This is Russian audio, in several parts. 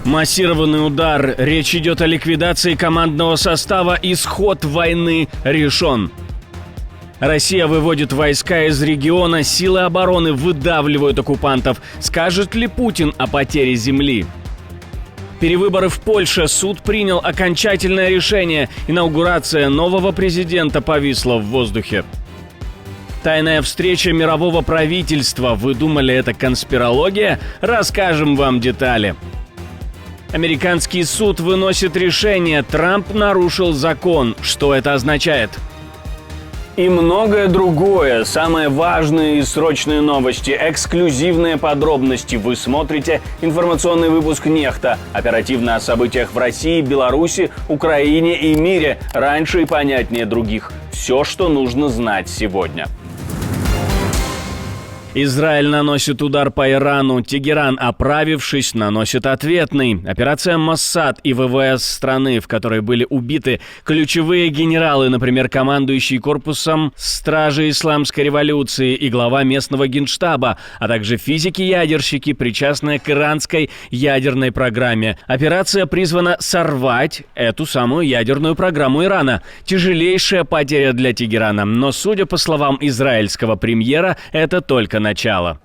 Массированный удар. Речь идет о ликвидации командного состава. Исход войны решен. Россия выводит войска из региона. Силы обороны выдавливают оккупантов. Скажет ли Путин о потере земли? Перевыборы в Польше. Суд принял окончательное решение. Инаугурация нового президента повисла в воздухе. Тайная встреча мирового правительства. Вы думали, это конспирология? Расскажем вам детали. Американский суд выносит решение. Трамп нарушил закон. Что это означает? И многое другое. Самые важные и срочные новости, эксклюзивные подробности. Вы смотрите информационный выпуск «Нехта». Оперативно о событиях в России, Беларуси, Украине и мире. Раньше и понятнее других. Все, что нужно знать сегодня. Израиль наносит удар по Ирану. Тегеран, оправившись, наносит ответный. Операция Моссад и ВВС страны, в которой были убиты ключевые генералы, например, командующий корпусом Стражи Исламской революции и глава местного генштаба, а также физики-ядерщики, причастные к иранской ядерной программе. Операция призвана сорвать эту самую ядерную программу Ирана. Тяжелейшая потеря для Тегерана, но, судя по словам израильского премьера, это только начало.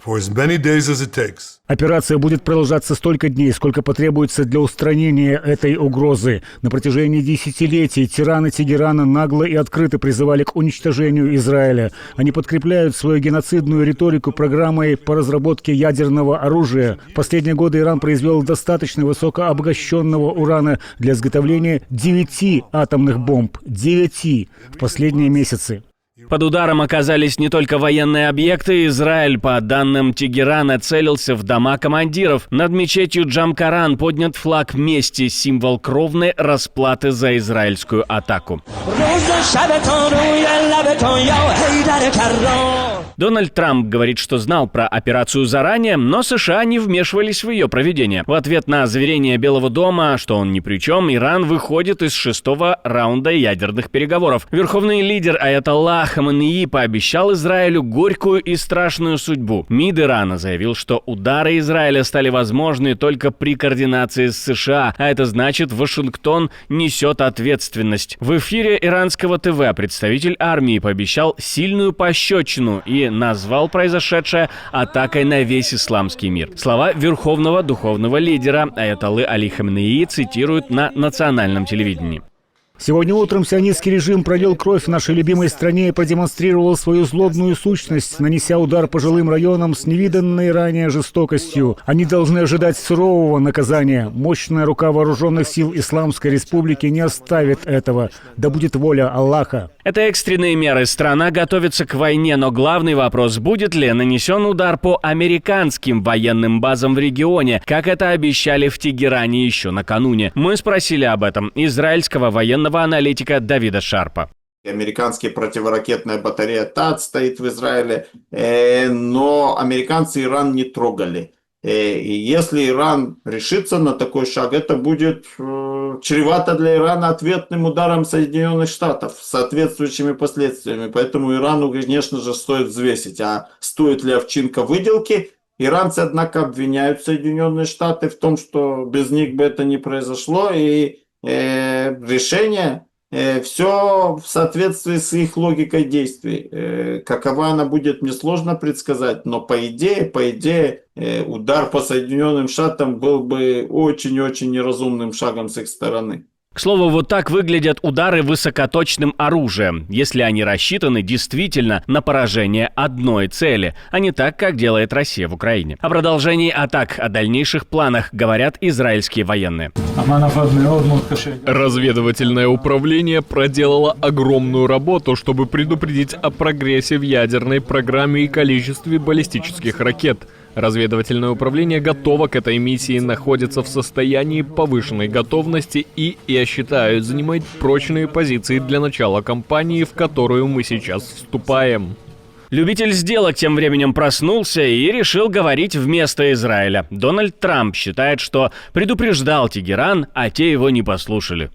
Операция будет продолжаться столько дней, сколько потребуется для устранения этой угрозы. На протяжении десятилетий тираны Тегерана нагло и открыто призывали к уничтожению Израиля. Они подкрепляют свою геноцидную риторику программой по разработке ядерного оружия. В последние годы Иран произвел достаточно высокообогащенного урана для изготовления 9 атомных бомб. 9 в последние месяцы. Под ударом оказались не только военные объекты. Израиль, по данным Тегерана, целился в дома командиров. Над мечетью Джам-Коран поднят флаг мести, символ кровной расплаты за израильскую атаку. Дональд Трамп говорит, что знал про операцию заранее, но США не вмешивались в ее проведение. В ответ на заверение Белого дома, что он ни при чем, Иран выходит из 6-го раунда ядерных переговоров. Верховный лидер Аятолла Хаменеи пообещал Израилю горькую и страшную судьбу. МИД Ирана заявил, что удары Израиля стали возможны только при координации с США, а это значит, Вашингтон несет ответственность. В эфире иранского ТВ представитель армии пообещал сильную пощечину и назвал произошедшее атакой на весь исламский мир. Слова верховного духовного лидера Аятоллы Али Хаменеи цитируют на национальном телевидении. Сегодня утром сионистский режим пролил кровь в нашей любимой стране и продемонстрировал свою злобную сущность, нанеся удар по жилым районам с невиданной ранее жестокостью. Они должны ожидать сурового наказания. Мощная рука вооруженных сил Исламской Республики не оставит этого. Да будет воля Аллаха. Это экстренные меры. Страна готовится к войне, но главный вопрос, будет ли нанесен удар по американским военным базам в регионе, как это обещали в Тегеране еще накануне. Мы спросили об этом израильского военного аналитика Давида Шарпа. Американская противоракетная батарея ТАД стоит в Израиле, но американцы Иран не трогали. И если Иран решится на такой шаг, это будет чревато для Ирана ответным ударом Соединенных Штатов с соответствующими последствиями. Поэтому Ирану, конечно же, стоит взвесить, а стоит ли овчинка выделки. Иранцы, однако, обвиняют Соединенные Штаты в том, что без них бы это не произошло, и решение все в соответствии с их логикой действий. Какова она будет, мне сложно предсказать, но по идее, удар по Соединенным Штатам был бы очень-очень неразумным шагом с их стороны. К слову, вот так выглядят удары высокоточным оружием, если они рассчитаны действительно на поражение одной цели, а не так, как делает Россия в Украине. О продолжении атак, о дальнейших планах говорят израильские военные. Разведывательное управление проделало огромную работу, чтобы предупредить о прогрессе в ядерной программе и количестве баллистических ракет. Разведывательное управление готово к этой миссии, находится в состоянии повышенной готовности и, я считаю, занимает прочные позиции для начала кампании, в которую мы сейчас вступаем. Любитель сделок тем временем проснулся и решил говорить вместо Израиля. Дональд Трамп считает, что предупреждал Тегеран, а те его не послушали.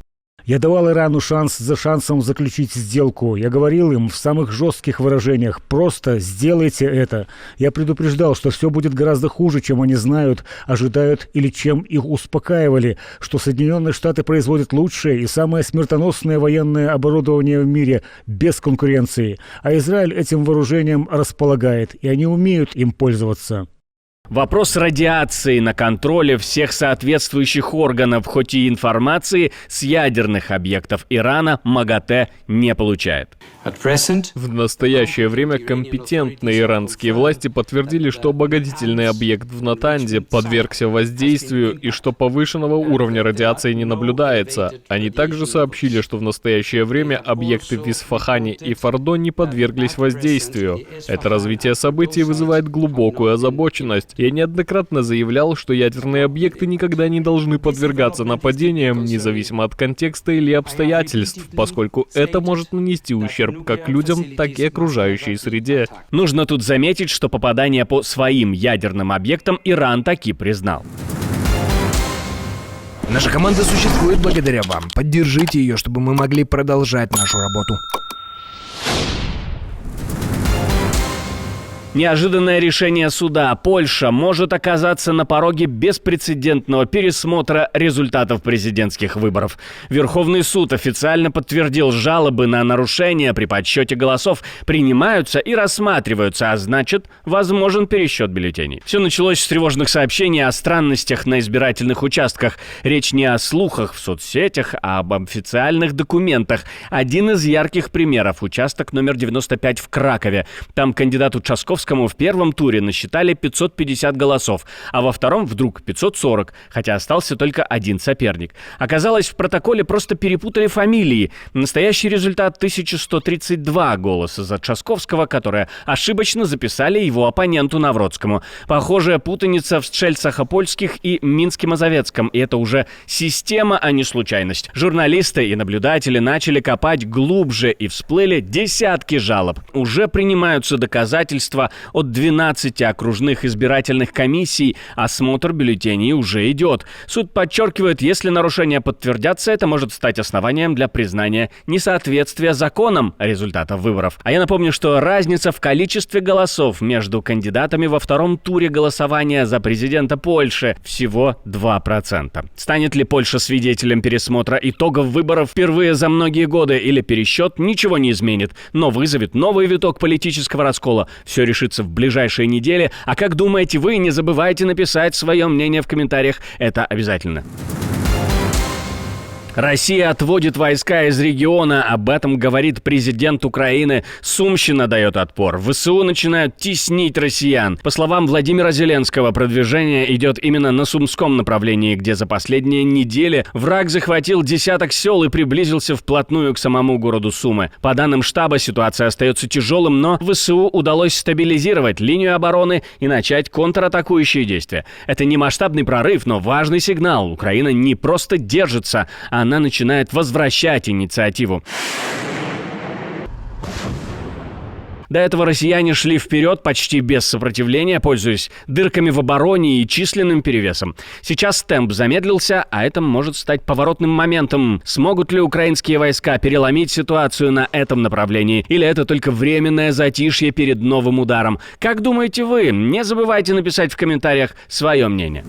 Я давал Ирану шанс за шансом заключить сделку. Я говорил им в самых жестких выражениях: просто сделайте это. Я предупреждал, что все будет гораздо хуже, чем они знают, ожидают или чем их успокаивали, что Соединенные Штаты производят лучшее и самое смертоносное военное оборудование в мире без конкуренции, а Израиль этим вооружением располагает, и они умеют им пользоваться. Вопрос радиации на контроле всех соответствующих органов, хоть и информации с ядерных объектов Ирана МАГАТЭ не получает. В настоящее время компетентные иранские власти подтвердили, что обогатительный объект в Натанзе подвергся воздействию и что повышенного уровня радиации не наблюдается. Они также сообщили, что в настоящее время объекты в Исфахане и Фордо не подверглись воздействию. Это развитие событий вызывает глубокую озабоченность. Я неоднократно заявлял, что ядерные объекты никогда не должны подвергаться нападениям, независимо от контекста или обстоятельств, поскольку это может нанести ущерб как людям, так и окружающей среде. Нужно тут заметить, что попадание по своим ядерным объектам Иран таки признал. Наша команда существует благодаря вам. Поддержите ее, чтобы мы могли продолжать нашу работу. Неожиданное решение суда. Польша может оказаться на пороге беспрецедентного пересмотра результатов президентских выборов. Верховный суд официально подтвердил, жалобы на нарушения при подсчете голосов принимаются и рассматриваются, а значит, возможен пересчет бюллетеней. Все началось с тревожных сообщений о странностях на избирательных участках. Речь не о слухах в соцсетях, а об официальных документах. Один из ярких примеров – участок номер 95 в Кракове. Там кандидату Часковскому в первом туре насчитали 550 голосов, а во втором вдруг 540, хотя остался только один соперник. Оказалось, в протоколе просто перепутали фамилии. Настоящий результат – 1132 голоса за Часковского, которые ошибочно записали его оппоненту Навродскому. Похожая путаница в Стрельцах-Опольских и Минске-Мазовецком, и это уже система, а не случайность. Журналисты и наблюдатели начали копать глубже, и всплыли десятки жалоб. Уже принимаются доказательства от 12 окружных избирательных комиссий. Осмотр бюллетеней уже идет. Суд подчеркивает, если нарушения подтвердятся, это может стать основанием для признания несоответствия законам результатов выборов. А я напомню, что разница в количестве голосов между кандидатами во втором туре голосования за президента Польши всего 2%. Станет ли Польша свидетелем пересмотра итогов выборов впервые за многие годы, или пересчет ничего не изменит, но вызовет новый виток политического раскола? Все решится в ближайшие недели. А как думаете вы? Не забывайте написать свое мнение в комментариях. Это обязательно. Россия отводит войска из региона, об этом говорит президент Украины. Сумщина дает отпор. ВСУ начинают теснить россиян. По словам Владимира Зеленского, продвижение идет именно на Сумском направлении, где за последние недели враг захватил десяток сел и приблизился вплотную к самому городу Сумы. По данным штаба, ситуация остается тяжелым, но ВСУ удалось стабилизировать линию обороны и начать контратакующие действия. Это не масштабный прорыв, но важный сигнал. Украина не просто держится, она начинает возвращать инициативу. До этого россияне шли вперед почти без сопротивления, пользуясь дырками в обороне и численным перевесом. Сейчас темп замедлился, а это может стать поворотным моментом. Смогут ли украинские войска переломить ситуацию на этом направлении? Или это только временное затишье перед новым ударом? Как думаете вы? Не забывайте написать в комментариях свое мнение.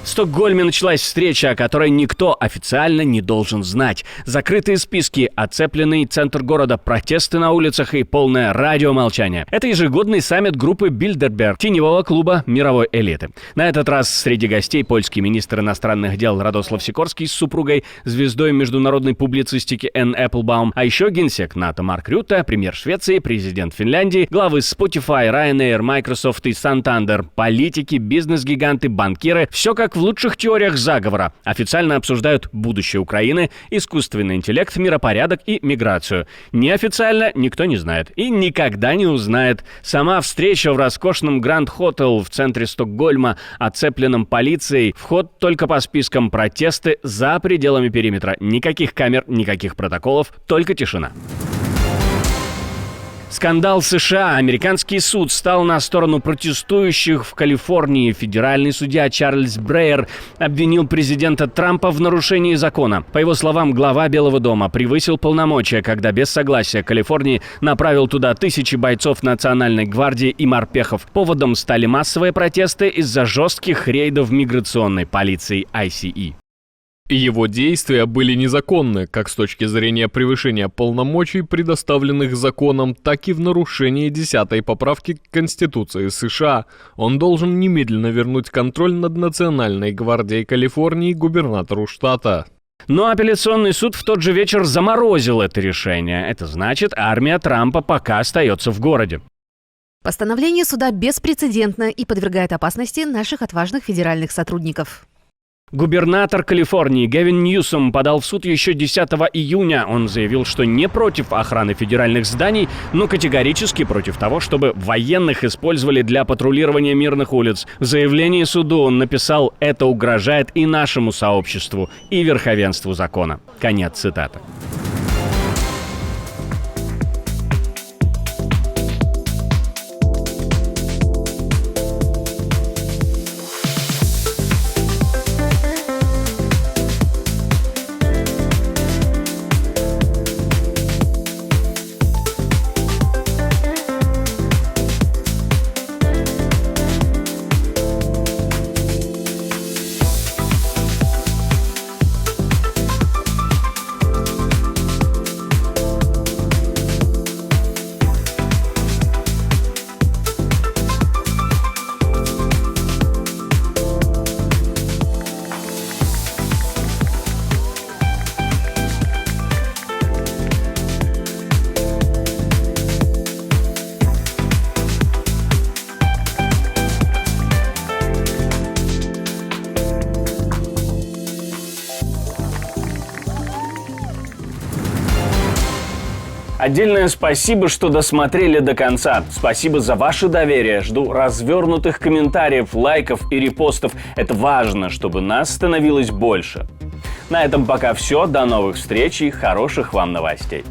В Стокгольме началась встреча, о которой никто официально не должен знать. Закрытые списки, оцепленный центр города, протесты на улицах и полное радиомолчание. Это ежегодный саммит группы Бильдерберг, теневого клуба мировой элиты. На этот раз среди гостей польский министр иностранных дел Радослав Сикорский с супругой, звездой международной публицистики Энн Эпплбаум, а еще генсек НАТО Марк Рютте, премьер Швеции, президент Финляндии, главы Spotify, Ryanair, Microsoft и Santander, политики, бизнес-гиганты, банкиры. Все как в лучших теориях заговора. Официально обсуждают будущее Украины, искусственный интеллект, миропорядок и миграцию. Неофициально никто не знает и никогда не узнает. Сама встреча в роскошном Гранд Хотел в центре Стокгольма, оцепленном полицией. Вход только по спискам, протесты за пределами периметра. Никаких камер, никаких протоколов, только тишина. Скандал США. Американский суд стал на сторону протестующих в Калифорнии. Федеральный судья Чарльз Брейер обвинил президента Трампа в нарушении закона. По его словам, глава Белого дома превысил полномочия, когда без согласия Калифорнии направил туда тысячи бойцов Национальной гвардии и морпехов. Поводом стали массовые протесты из-за жестких рейдов миграционной полиции ICE. Его действия были незаконны, как с точки зрения превышения полномочий, предоставленных законом, так и в нарушении 10-й поправки к Конституции США. Он должен немедленно вернуть контроль над Национальной гвардией Калифорнии губернатору штата. Но апелляционный суд в тот же вечер заморозил это решение. Это значит, армия Трампа пока остается в городе. Постановление суда беспрецедентно и подвергает опасности наших отважных федеральных сотрудников. Губернатор Калифорнии Гэвин Ньюсом подал в суд еще 10 июня. Он заявил, что не против охраны федеральных зданий, но категорически против того, чтобы военных использовали для патрулирования мирных улиц. В заявлении суду он написал: «Это угрожает и нашему сообществу, и верховенству закона». Конец цитаты. Отдельное спасибо, что досмотрели до конца. Спасибо за ваше доверие. Жду развернутых комментариев, лайков и репостов. Это важно, чтобы нас становилось больше. На этом пока все. До новых встреч и хороших вам новостей.